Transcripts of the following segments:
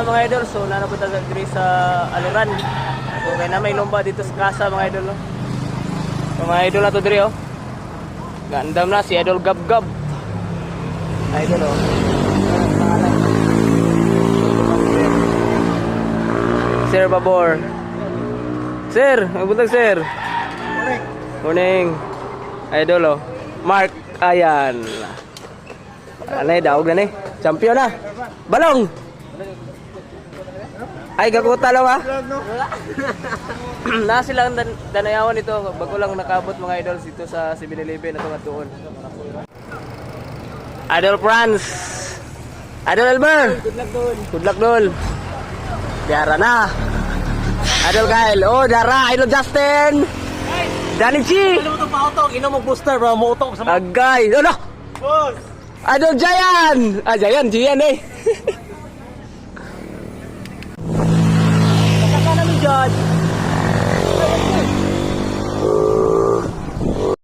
mga idol, so nanapunta sa diri sa Aluran. So kaya na may lumba dito sa kasa mga idol. No? So mga idol na to diri oh. Gandam na si Idol Gab Gab. Idol oh. Sir Babor. Sir, mabuntag sir. Morning. Idol oh. Mark Ayan. Anay daog na ni. Champion na. Balong. Ay gaguta lang ah. Na silang danayawan ito bago lang nakabot mga idol dito sa 7-Eleven na tuon. Idol Franz. Idol Elmer. Good luck dol. Good luck dol. Diara na. Idol Kyle. Oh, Dara. Idol Justin. Danny Chi. Ano mo itong pa-auto? Ino mo booster bro. Mo utok sa mga. Agay. Ano? Boss. Idol Jayan. Ah, Jayan. Jayan eh. Kasaka namin dyan.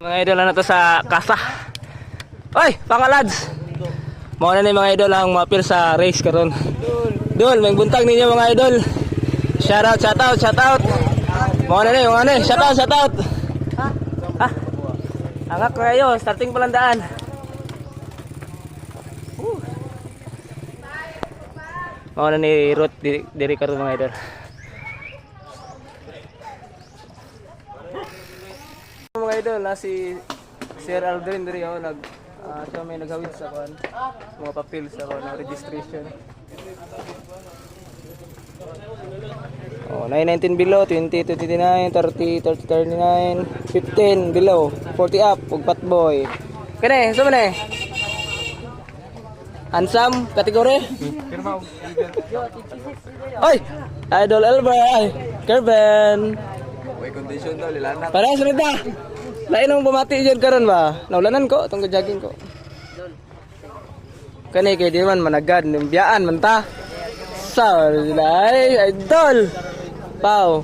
Mga idol na to sa kasa. Oy, pangalads. Mga na ni mga idol ang mapil sa race karon. Dol, may buntag ninyo mga idol. Shout out, shout out, shout out. Mga na ni, mga na, shout out, shout out. Ha? Angak ko kayo, starting palandaan. Mga na ni Ruth diri karon mga idol. Mga idol na si Sir Aldrin diri oh siya may naghawid sa kan mga papel sa kan registration. Oh, 919 below, 20 to 29, 30 to 39, 15 below, 40 up ug patboy. Kani, so man eh. Handsome kategory? Oy, Idol Elber, ay, Kerben. May condition daw lilanak. Para sa rita. Lain ang bumati dyan karon ba? Naulanan ko, itong jogging ko. Kani kay di man managad, nimbiyaan man ta. Sa ay idol. Pau.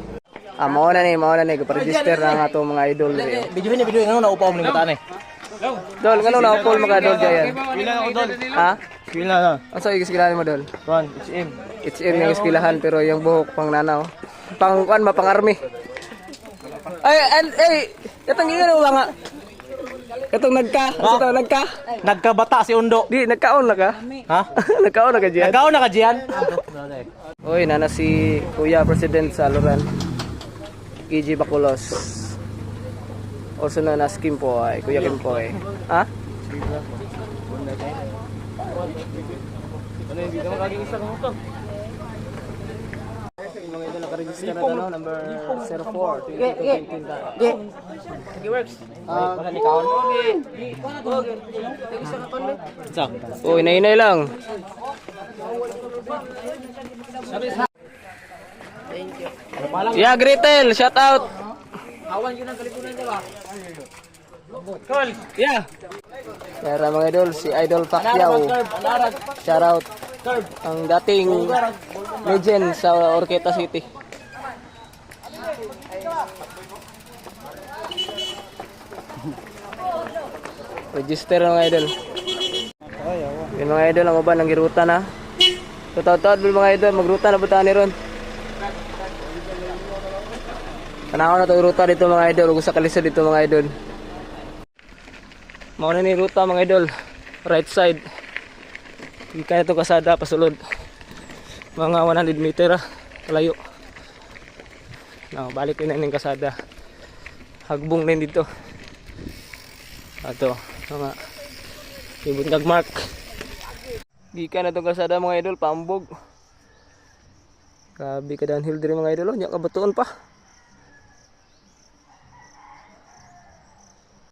Mao na ni, register na nga to mga idol diri. Video ano na upaw mo ning batan eh. Dol, ngano na upol mga idol diyan? Pila ako dol. Ha? Pila na. Asa igiskilahan mo dol? Kuan, HM. HM yung iskilahan pero yung buhok pang nanaw. Pang kuan ba pang army. Ay, katong gino ba nga? Katong nagka. Nagkabata si Undo. Di, nagkaon na ka? Ha? Nagkaon na ka diyan? Nagkaon na ka diyan? Oy, nana si Kuya President sa Loran. EG Baculos. Also known as Kimpoy, Kuya Kimpoy. Ha? Ano yung dito magiging isa kong ito? Mga ito nakaregister na ano, number 04, 2015 ka. Okay, works. Para ni kaon. Okay. Isa ka kon. Sa. Oh, inay lang. Thank you. Yeah, Gretel, shout out. Awan yun ang kalipunan niya ba? Cool. Yeah. Kaya mga idol, si Idol Pacquiao. Shout out. Ang dating legend sa Orqueta City. Register mga idol. Yung mga idol ang uban ng giruta na. Totoo-totoo mga idol, magruta na butaan ni ron. Tanaw na to ruta dito mga idol, ug sa kalisod dito mga idol. Mao na ni ruta mga idol. Right side. Kaya ito kasada pasulod. Mga 100 meter kalayo. No, balik na ning kasada. Hagbong na dito. Ato, mga ibuntag mark. Gikan na itong kasada mga idol, paambog. Grabe ka downhill diri mga idol, nya kabatuon pa.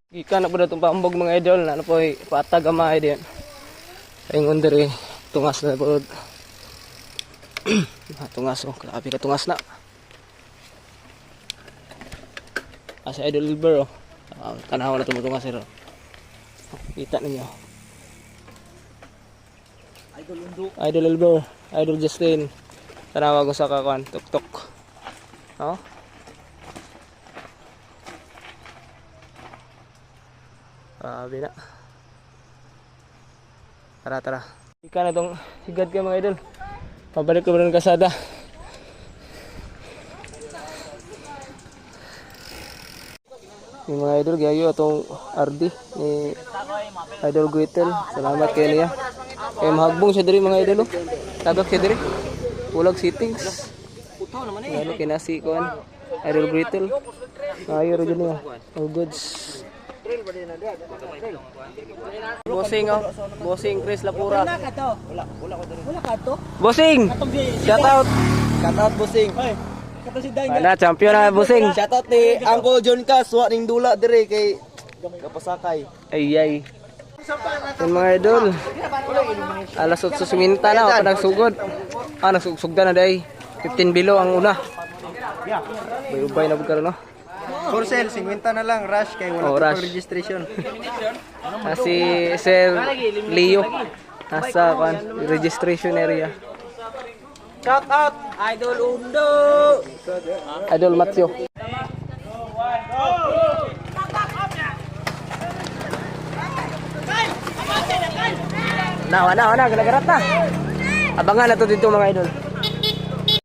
Gikan na po na itong paambog mga idol, na po patag ang mga idol. Ayun diri, tungas na po. Tungas oh, grabe ka tungas na. Asa Idol Elber oh. Tanaw na tumutungas sir. Kita ninyo. Idol Undo. Idol Elber, Idol Justin. Tanaw ko sa kakuan, tuk-tuk. Oh. Grabe na. Tara. Ika na tong higad ka mga idol. Pabalik ko ng kasada. Yung mga idol, gayo itong RD ni Idol Guitel. Salamat kayo niya. Kaya mahagbong siya diri mga idol. Tagak siya diri. Pulag settings. Ano kinasi ko Idol Guitel. Ayo rin niya. All goods. Bossing oh. Bossing Chris Lapura. Wala ka to? Bossing! Shout out! Shout out Busing. Wala, champion na Bossing. Shout out ni Uncle John Cas, wa ning dula dire kay kapasakay. Ay. Yung mga idol. Alas 8 suminta na, ako nagsugod. Nagsugda na day. 15 below ang una. Bay-ubay na bugkaro no? For sale 50 na lang rush kay wala Oh, pa rush. registration. Si Sir Leo. Nasa registration area. Shout out Idol Undo. Idol Matthew. Wana, gara-garat na. Abangan na to dito mga idol.